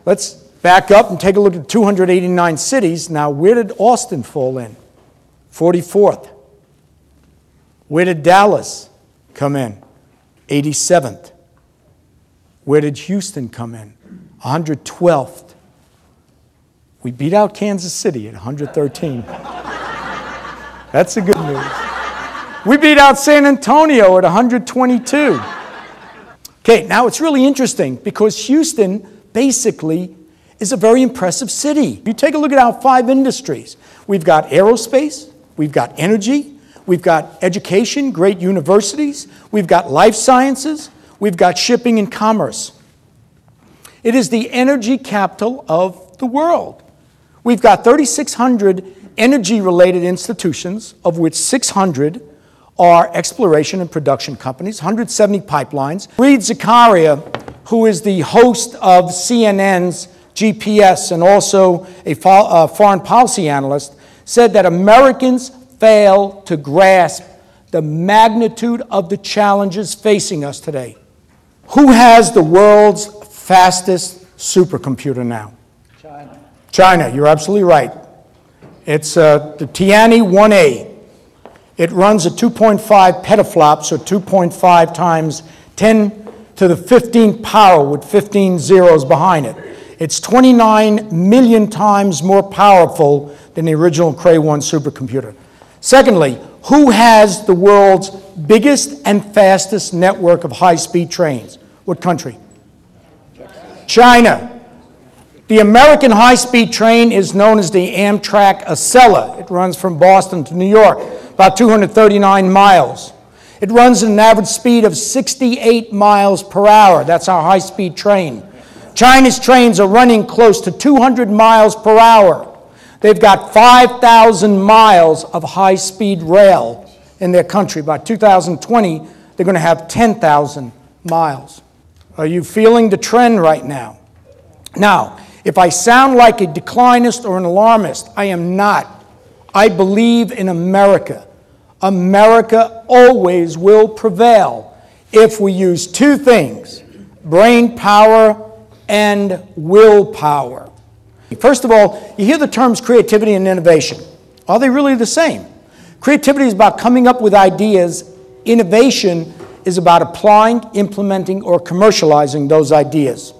Let's back up and take a look at 289 cities. Now, where did Austin fall in? 44th. Where did Dallas come in? 87th. Where did Houston come in? 112th. We beat out Kansas City at 113. That's the good news. We beat out San Antonio at 122. Okay, now it's really interesting because Houston basically is a very impressive city. You take a look at our 5 industries. We've got aerospace, we've got energy, we've got education, great universities, we've got life sciences, we've got shipping and commerce. It is the energy capital of the world. We've got 3,600 energy-related institutions, of which 600 are exploration and production companies, 170 pipelines. Reed Zakaria, who is the host of CNN's GPS and also a foreign policy analyst, said that Americans fail to grasp the magnitude of the challenges facing us today. Who has the world's fastest supercomputer now? China. China, you're absolutely right. It's the Tianyi 1A. It runs at 2.5 petaflops, or 2.5 times 10 to the 15th power with 15 zeros behind it. It's 29 million times more powerful than the original Cray 1 supercomputer. Secondly, who has the world's biggest and fastest network of high-speed trains? What country? China. The American high-speed train is known as the Amtrak Acela. It runs from Boston to New York, about 239 miles. It runs at an average speed of 68 miles per hour. That's our high-speed train. China's trains are running close to 200 miles per hour. They've got 5,000 miles of high-speed rail in their country. By 2020, they're going to have 10,000 miles. Are you feeling the trend right now? Now, if I sound like a declinist or an alarmist, I am not. I believe in America. America always will prevail if we use 2 things, brain power and willpower. First of all, you hear the terms creativity and innovation. Are they really the same? Creativity is about coming up with ideas. Innovation is about applying, implementing, or commercializing those ideas.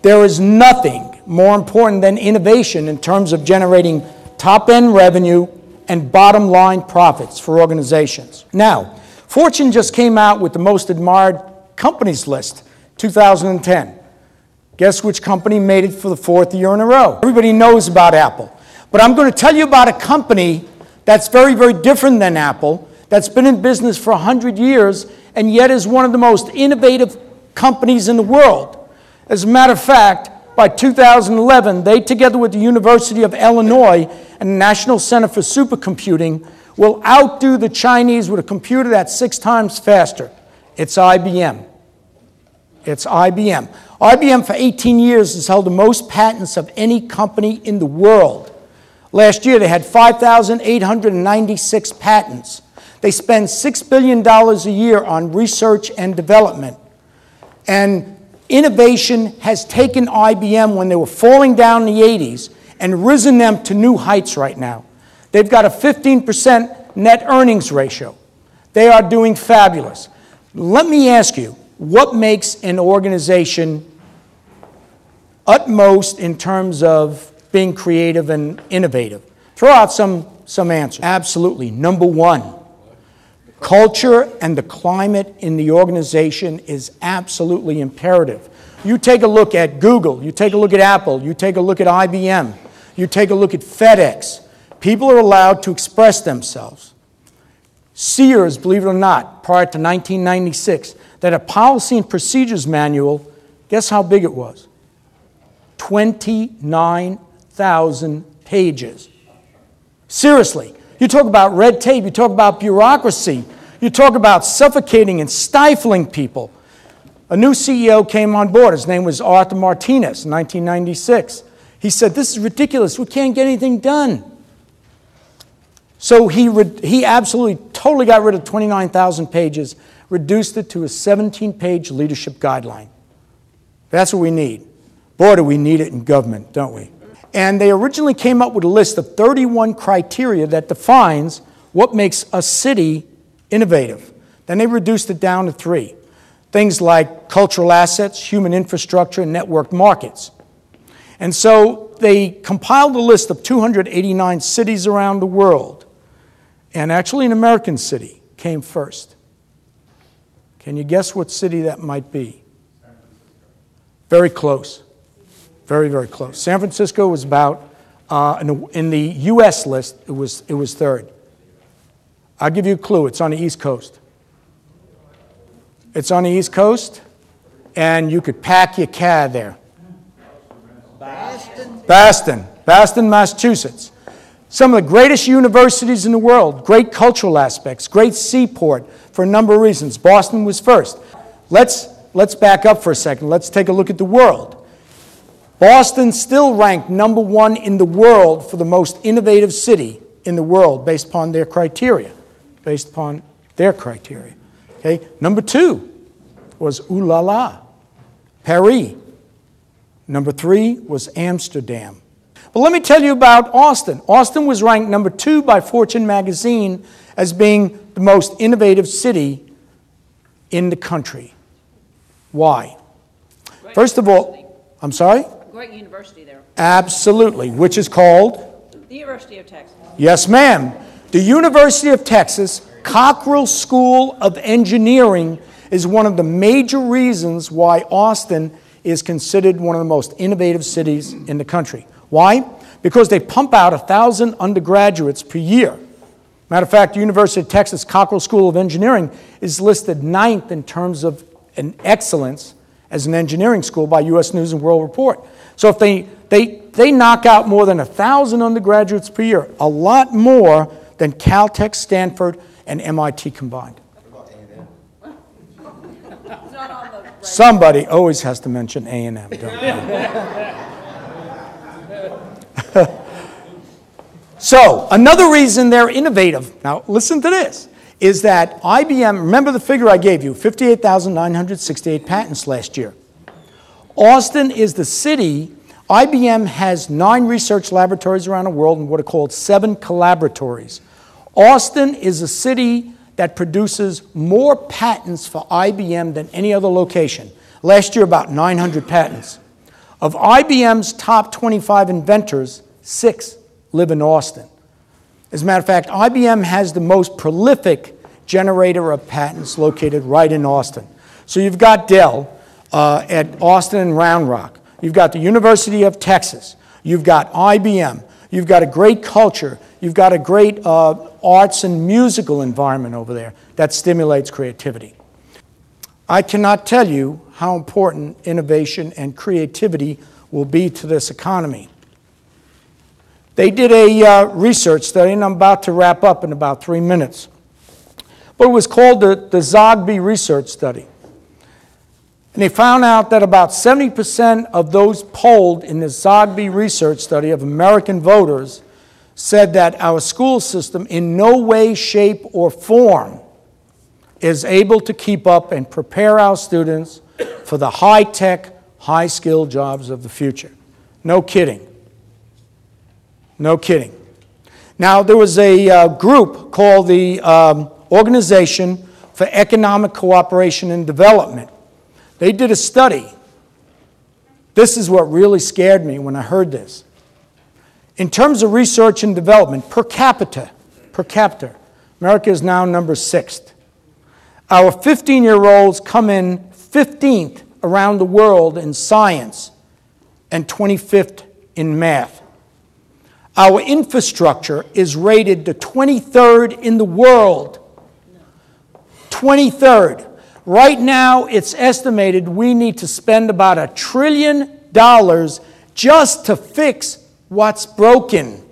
There is nothing more important than innovation in terms of generating top-end revenue and bottom-line profits for organizations. Now, Fortune just came out with the most admired companies list, 2010. Guess which company made it for the 4th year in a row? Everybody knows about Apple. But I'm going to tell you about a company that's very, very different than Apple, that's been in business for 100 years, and yet is one of the most innovative companies in the world. As a matter of fact, by 2011, they, together with the University of Illinois and the National Center for Supercomputing, will outdo the Chinese with a computer that's 6 times faster. It's IBM. It's IBM. IBM for 18 years has held the most patents of any company in the world. Last year, they had 5,896 patents. They spend $6 billion a year on research and development. And innovation has taken IBM when they were falling down in the 80s and risen them to new heights right now. They've got a 15% net earnings ratio. They are doing fabulous. Let me ask you, what makes an organization utmost in terms of being creative and innovative? Throw out some answers. Absolutely. Number 1, culture and the climate in the organization is absolutely imperative. You take a look at Google, you take a look at Apple, you take a look at IBM, you take a look at FedEx. People are allowed to express themselves. Sears, believe it or not, prior to 1996, that a policy and procedures manual, guess how big it was? 29,000 pages. Seriously, you talk about red tape, you talk about bureaucracy, you talk about suffocating and stifling people. A new CEO came on board. His name was Arthur Martinez in 1996. He said, "This is ridiculous. We can't get anything done." So he absolutely totally got rid of 29,000 pages, reduced it to a 17-page leadership guideline. That's what we need. Boy, do we need it in government, don't we? And they originally came up with a list of 31 criteria that defines what makes a city innovative. Then they reduced it down to 3. Things like cultural assets, human infrastructure, and networked markets. And so they compiled a list of 289 cities around the world. And actually an American city came first. Can you guess what city that might be? Very close. Very, very close. San Francisco was about, in the U.S. list, it was third. I'll give you a clue. It's on the East Coast. It's on the East Coast, and you could pack your cab there. Boston, Massachusetts. Some of the greatest universities in the world, great cultural aspects, great seaport for a number of reasons. Boston was first. Let's back up for a second. Let's take a look at the world. Boston still ranked number 1 in the world for the most innovative city in the world based upon their criteria. Okay? Number 2 was ooh la la, Paris. Number 3 was Amsterdam. But let me tell you about Austin. Austin was ranked number 2 by Fortune magazine as being the most innovative city in the country. Why? First of all, I'm sorry? Great university there. Absolutely, which is called? The University of Texas. Yes, ma'am. The University of Texas Cockrell School of Engineering is one of the major reasons why Austin is considered one of the most innovative cities in the country. Why? Because they pump out 1,000 undergraduates per year. Matter of fact, the University of Texas Cockrell School of Engineering is listed 9th in terms of an excellence as an engineering school by U.S. News and World Report. So if they knock out more than 1,000 undergraduates per year, a lot more than Caltech, Stanford, and MIT combined. Somebody always has to mention A&M, don't they? So, another reason they're innovative, now listen to this, is that IBM, remember the figure I gave you, 58,968 patents last year. Austin is the city, IBM has 9 research laboratories around the world and what are called 7 collaboratories. Austin is a city that produces more patents for IBM than any other location. Last year, about 900 patents. Of IBM's top 25 inventors, 6 live in Austin. As a matter of fact, IBM has the most prolific generator of patents located right in Austin. So you've got Dell at Austin and Round Rock. You've got the University of Texas. You've got IBM. You've got a great culture. You've got a great arts and musical environment over there that stimulates creativity. I cannot tell you how important innovation and creativity will be to this economy. They did a research study, and I'm about to wrap up in about 3 minutes. But it was called the Zogby Research Study. And they found out that about 70% of those polled in the Zogby Research Study of American voters said that our school system in no way, shape, or form is able to keep up and prepare our students for the high-tech, high-skilled jobs of the future. No kidding. No kidding. Now, there was a group called the Organization for Economic Cooperation and Development. They did a study. This is what really scared me when I heard this. In terms of research and development, per capita, America is now number 6th. Our 15-year-olds come in 15th around the world in science and 25th in math. Our infrastructure is rated the 23rd in the world. 23rd. Right now, it's estimated we need to spend about $1 trillion just to fix what's broken.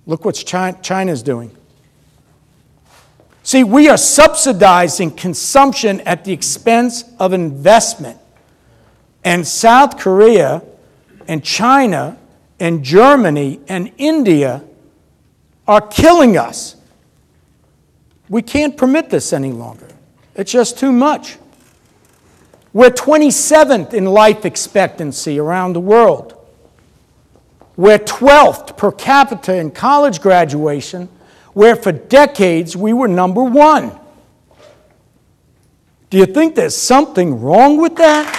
Look what China's doing. See, we are subsidizing consumption at the expense of investment. And South Korea and China and Germany and India are killing us. We can't permit this any longer. It's just too much. We're 27th in life expectancy around the world. We're 12th per capita in college graduation, where for decades we were number 1. Do you think there's something wrong with that?